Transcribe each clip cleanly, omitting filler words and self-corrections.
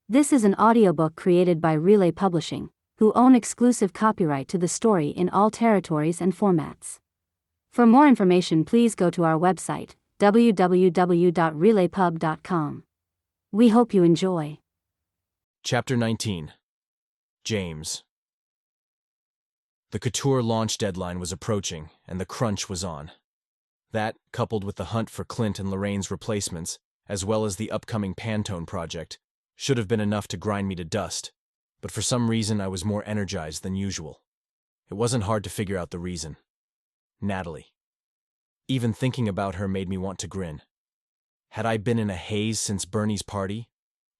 This is an audiobook created by Relay Publishing, who own exclusive copyright to the story in all territories and formats. For more information, please go to our website, www.relaypub.com. We hope you enjoy. Chapter 19. James. The Couture launch deadline was approaching, and the crunch was on. That, coupled with the hunt for Clint and Lorraine's replacements, as well as the upcoming Pantone project, should have been enough to grind me to dust, but for some reason I was more energized than usual. It wasn't hard to figure out the reason. Natalie. Even thinking about her made me want to grin. Had I been in a haze since Bernie's party?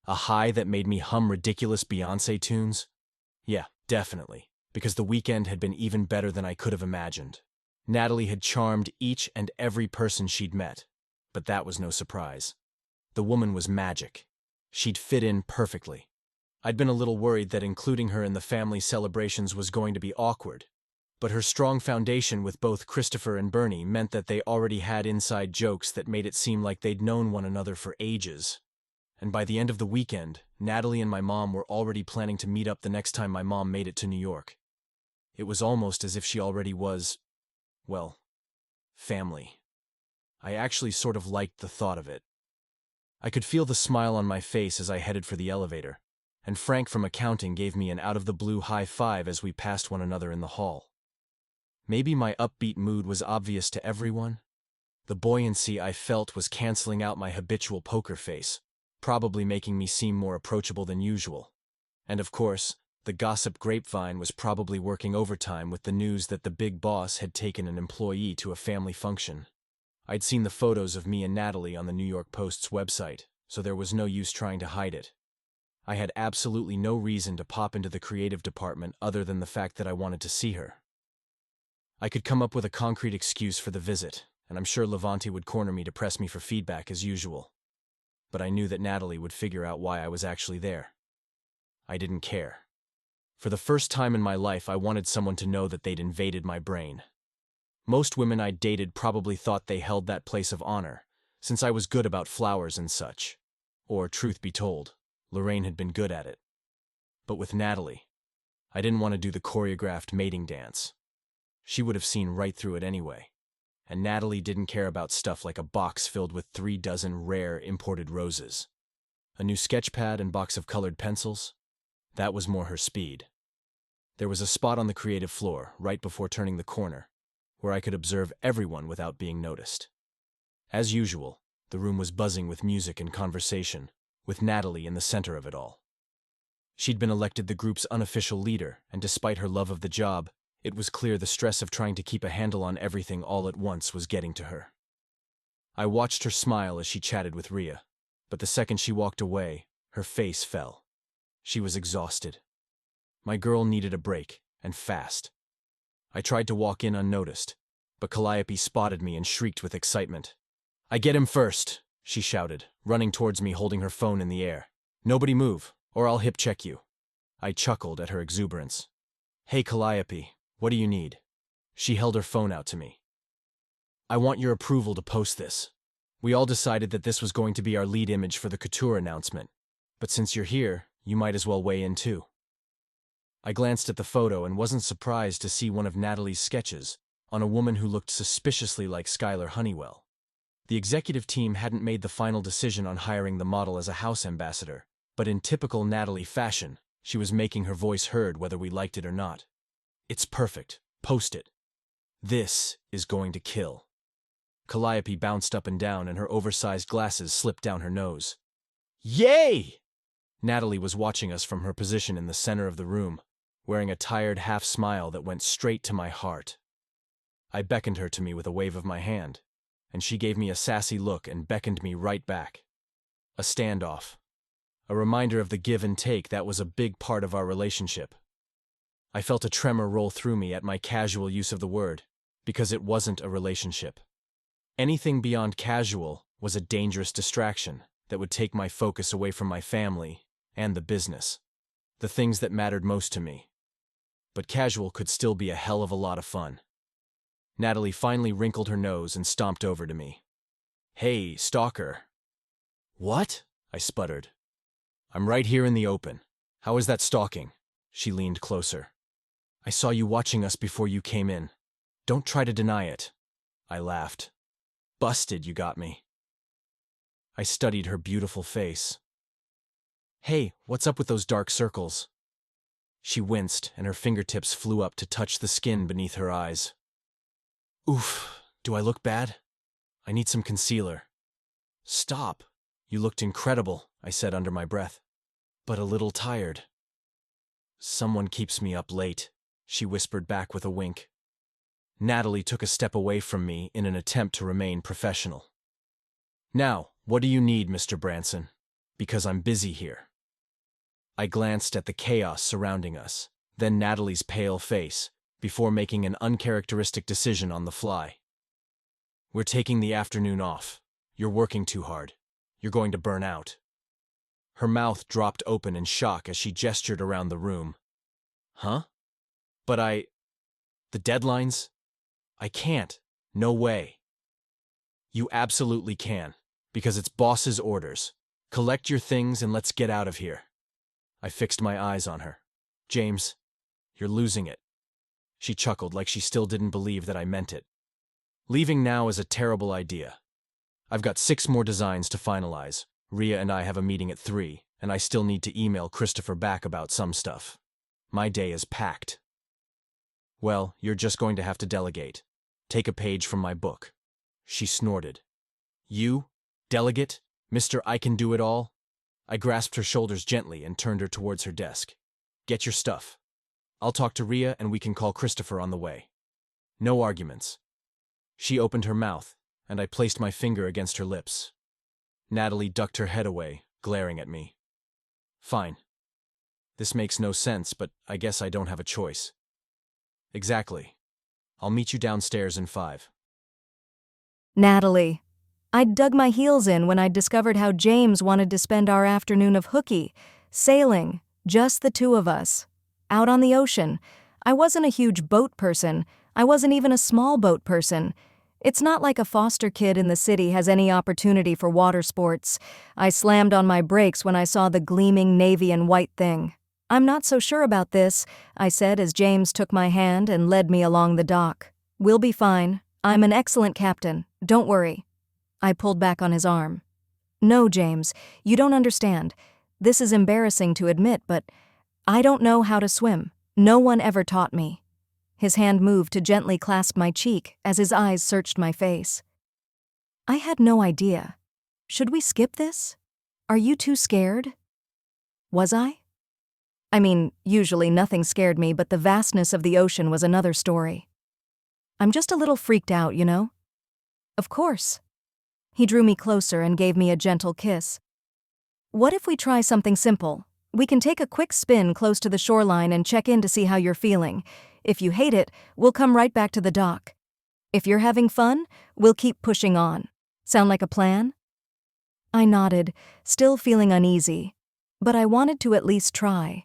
A high that made me hum ridiculous Beyoncé tunes? Yeah, definitely, because the weekend had been even better than I could have imagined. Natalie had charmed each and every person she'd met, but that was no surprise. The woman was magic. She'd fit in perfectly. I'd been a little worried that including her in the family celebrations was going to be awkward, but her strong foundation with both Christopher and Bernie meant that they already had inside jokes that made it seem like they'd known one another for ages. And by the end of the weekend, Natalie and my mom were already planning to meet up the next time my mom made it to New York. It was almost as if she already was, well, family. I actually sort of liked the thought of it. I could feel the smile on my face as I headed for the elevator, and Frank from accounting gave me an out-of-the-blue high five as we passed one another in the hall. Maybe my upbeat mood was obvious to everyone. The buoyancy I felt was canceling out my habitual poker face, probably making me seem more approachable than usual. And of course, the gossip grapevine was probably working overtime with the news that the big boss had taken an employee to a family function. I'd seen the photos of me and Natalie on the New York Post's website, so there was no use trying to hide it. I had absolutely no reason to pop into the creative department other than the fact that I wanted to see her. I could come up with a concrete excuse for the visit, and I'm sure Levanti would corner me to press me for feedback as usual. But I knew that Natalie would figure out why I was actually there. I didn't care. For the first time in my life, I wanted someone to know that they'd invaded my brain. Most women I'd dated probably thought they held that place of honor, since I was good about flowers and such. Or, truth be told, Lorraine had been good at it. But with Natalie, I didn't want to do the choreographed mating dance. She would have seen right through it anyway. And Natalie didn't care about stuff like a box filled with 3 dozen rare imported roses. A new sketch pad and box of colored pencils? That was more her speed. There was a spot on the creative floor, right before turning the corner, where I could observe everyone without being noticed. As usual, the room was buzzing with music and conversation, with Natalie in the center of it all. She'd been elected the group's unofficial leader, and despite her love of the job, it was clear the stress of trying to keep a handle on everything all at once was getting to her. I watched her smile as she chatted with Rhea, but the second she walked away, her face fell. She was exhausted. My girl needed a break, and fast. I tried to walk in unnoticed, but Calliope spotted me and shrieked with excitement. "I get him first," she shouted, running towards me holding her phone in the air. "Nobody move, or I'll hip check you." I chuckled at her exuberance. "Hey Calliope, what do you need?" She held her phone out to me. "I want your approval to post this. We all decided that this was going to be our lead image for the Couture announcement, but since you're here, you might as well weigh in too." I glanced at the photo and wasn't surprised to see one of Natalie's sketches on a woman who looked suspiciously like Skylar Honeywell. The executive team hadn't made the final decision on hiring the model as a house ambassador, but in typical Natalie fashion, she was making her voice heard whether we liked it or not. "It's perfect. Post it. This is going to kill." Calliope bounced up and down and her oversized glasses slipped down her nose. "Yay!" Natalie was watching us from her position in the center of the room, wearing a tired half-smile that went straight to my heart. I beckoned her to me with a wave of my hand, and she gave me a sassy look and beckoned me right back. A standoff. A reminder of the give and take that was a big part of our relationship. I felt a tremor roll through me at my casual use of the word, because it wasn't a relationship. Anything beyond casual was a dangerous distraction that would take my focus away from my family and the business, the things that mattered most to me. But casual could still be a hell of a lot of fun. Natalie finally wrinkled her nose and stomped over to me. "Hey, stalker." "What?" I sputtered. I'm right here in the open. How is that stalking? She leaned closer. I saw you watching us before you came in. Don't try to deny it. I laughed. Busted, you got me. I studied her beautiful face. Hey, what's up with those dark circles? She winced, and her fingertips flew up to touch the skin beneath her eyes. Oof, do I look bad? I need some concealer. Stop. You looked incredible, I said under my breath, but a little tired. Someone keeps me up late, she whispered back with a wink. Natalie took a step away from me in an attempt to remain professional. Now, what do you need, Mr. Branson? Because I'm busy here. I glanced at the chaos surrounding us, then Natalie's pale face, before making an uncharacteristic decision on the fly. We're taking the afternoon off. You're working too hard. You're going to burn out. Her mouth dropped open in shock as she gestured around the room. Huh? But the deadlines? I can't. No way. You absolutely can, because it's boss's orders. Collect your things and let's get out of here. I fixed my eyes on her. James, you're losing it. She chuckled like she still didn't believe that I meant it. Leaving now is a terrible idea. I've got 6 more designs to finalize. Rhea and I have a meeting at 3, and I still need to email Christopher back about some stuff. My day is packed. Well, you're just going to have to delegate. Take a page from my book. She snorted. You? Delegate? Mr. I can do it all? I grasped her shoulders gently and turned her towards her desk. Get your stuff. I'll talk to Rhea and we can call Christopher on the way. No arguments. She opened her mouth, and I placed my finger against her lips. Natalie ducked her head away, glaring at me. Fine. This makes no sense, but I guess I don't have a choice. Exactly. I'll meet you downstairs in 5. Natalie. I'd dug my heels in when I'd discovered how James wanted to spend our afternoon of hooky, sailing, just the 2 of us. Out on the ocean. I wasn't a huge boat person. I wasn't even a small boat person. It's not like a foster kid in the city has any opportunity for water sports. I slammed on my brakes when I saw the gleaming navy and white thing. I'm not so sure about this, I said as James took my hand and led me along the dock. We'll be fine. I'm an excellent captain. Don't worry. I pulled back on his arm. No, James, you don't understand. This is embarrassing to admit, but I don't know how to swim. No one ever taught me. His hand moved to gently clasp my cheek as his eyes searched my face. I had no idea. Should we skip this? Are you too scared? Was I? I mean, usually nothing scared me, but the vastness of the ocean was another story. I'm just a little freaked out, you know? Of course. He drew me closer and gave me a gentle kiss. What if we try something simple? We can take a quick spin close to the shoreline and check in to see how you're feeling. If you hate it, we'll come right back to the dock. If you're having fun, we'll keep pushing on. Sound like a plan? I nodded, still feeling uneasy, but I wanted to at least try.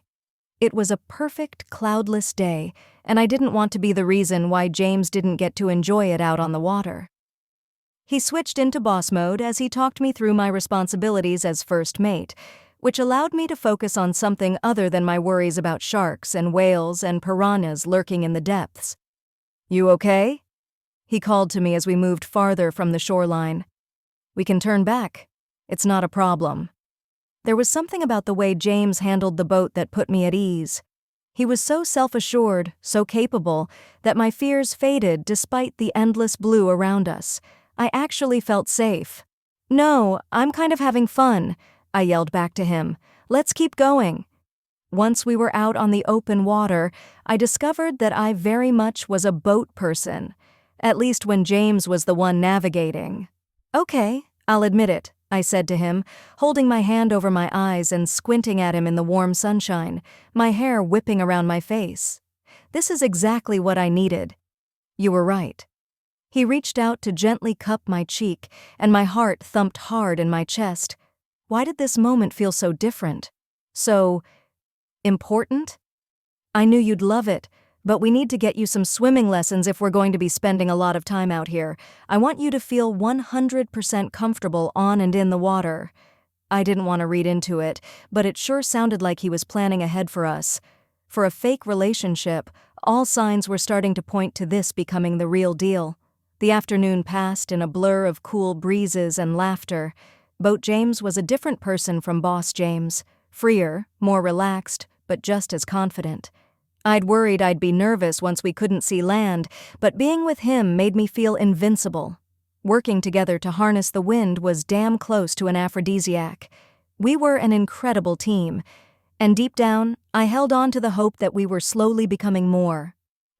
It was a perfect, cloudless day, and I didn't want to be the reason why James didn't get to enjoy it out on the water. He switched into boss mode as he talked me through my responsibilities as first mate, which allowed me to focus on something other than my worries about sharks and whales and piranhas lurking in the depths. You okay? He called to me as we moved farther from the shoreline. We can turn back. It's not a problem. There was something about the way James handled the boat that put me at ease. He was so self-assured, so capable, that my fears faded despite the endless blue around us. I actually felt safe. No, I'm kind of having fun, I yelled back to him. Let's keep going. Once we were out on the open water, I discovered that I very much was a boat person, at least when James was the one navigating. Okay, I'll admit it, I said to him, holding my hand over my eyes and squinting at him in the warm sunshine, my hair whipping around my face. This is exactly what I needed. You were right. He reached out to gently cup my cheek, and my heart thumped hard in my chest. Why did this moment feel so different? So important? I knew you'd love it, but we need to get you some swimming lessons if we're going to be spending a lot of time out here. I want you to feel 100% comfortable on and in the water. I didn't want to read into it, but it sure sounded like he was planning ahead for us. For a fake relationship, all signs were starting to point to this becoming the real deal. The afternoon passed in a blur of cool breezes and laughter. Boat James was a different person from Boss James, freer, more relaxed, but just as confident. I'd worried I'd be nervous once we couldn't see land, but being with him made me feel invincible. Working together to harness the wind was damn close to an aphrodisiac. We were an incredible team, and deep down, I held on to the hope that we were slowly becoming more.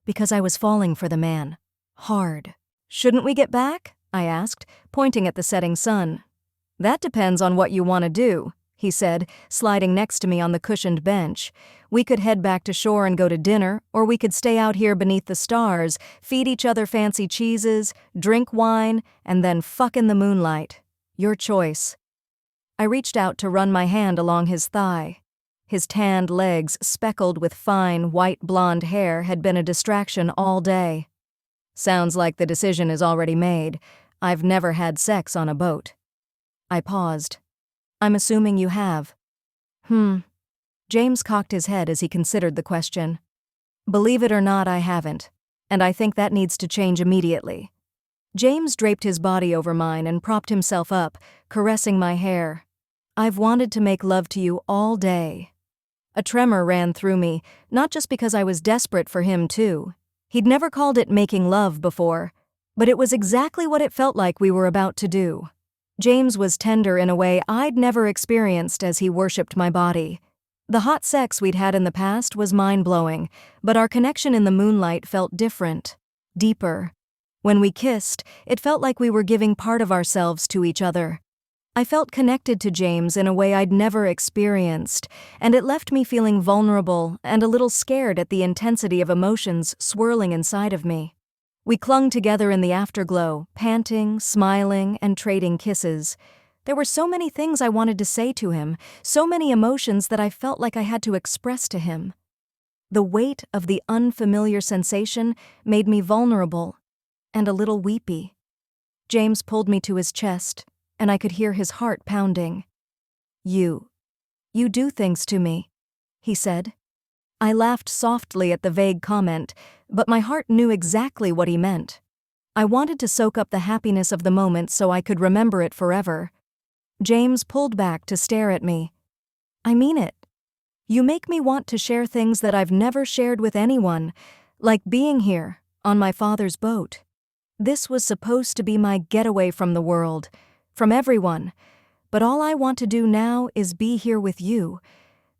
Because I was falling for the man. Hard. "Shouldn't we get back?" I asked, pointing at the setting sun. "That depends on what you want to do," he said, sliding next to me on the cushioned bench. "We could head back to shore and go to dinner, or we could stay out here beneath the stars, feed each other fancy cheeses, drink wine, and then fuck in the moonlight. Your choice." I reached out to run my hand along his thigh. His tanned legs, speckled with fine, white blonde hair, had been a distraction all day. "Sounds like the decision is already made. I've never had sex on a boat." I paused. "I'm assuming you have." James cocked his head as he considered the question. "Believe it or not, I haven't. And I think that needs to change immediately." James draped his body over mine and propped himself up, caressing my hair. "I've wanted to make love to you all day." A tremor ran through me, not just because I was desperate for him too. He'd never called it making love before, but it was exactly what it felt like we were about to do. James was tender in a way I'd never experienced as he worshipped my body. The hot sex we'd had in the past was mind-blowing, but our connection in the moonlight felt different, deeper. When we kissed, it felt like we were giving part of ourselves to each other. I felt connected to James in a way I'd never experienced, and it left me feeling vulnerable and a little scared at the intensity of emotions swirling inside of me. We clung together in the afterglow, panting, smiling, and trading kisses. There were so many things I wanted to say to him, so many emotions that I felt like I had to express to him. The weight of the unfamiliar sensation made me vulnerable and a little weepy. James pulled me to his chest, and I could hear his heart pounding. You do things to me," he said. I laughed softly at the vague comment, but my heart knew exactly what he meant. I wanted to soak up the happiness of the moment so I could remember it forever. James pulled back to stare at me. "I mean it. You make me want to share things that I've never shared with anyone, like being here, on my father's boat. This was supposed to be my getaway from the world, from everyone, but all I want to do now is be here with you.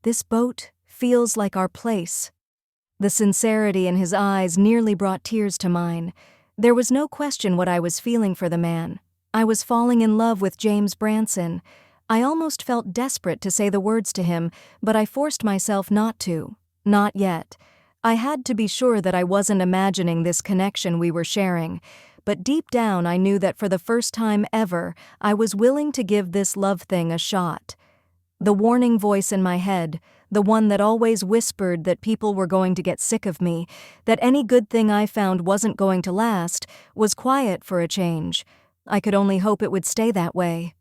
This boat feels like our place." The sincerity in his eyes nearly brought tears to mine. There was no question what I was feeling for the man. I was falling in love with James Branson. I almost felt desperate to say the words to him, but I forced myself not to. Not yet. I had to be sure that I wasn't imagining this connection we were sharing. But deep down I knew that for the first time ever, I was willing to give this love thing a shot. The warning voice in my head, the one that always whispered that people were going to get sick of me, that any good thing I found wasn't going to last, was quiet for a change. I could only hope it would stay that way.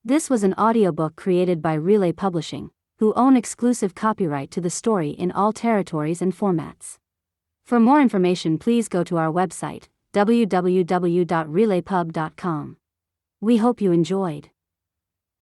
This was an audiobook created by Relay Publishing, who own exclusive copyright to the story in all territories and formats. For more information, please go to our website, www.relaypub.com. We hope you enjoyed.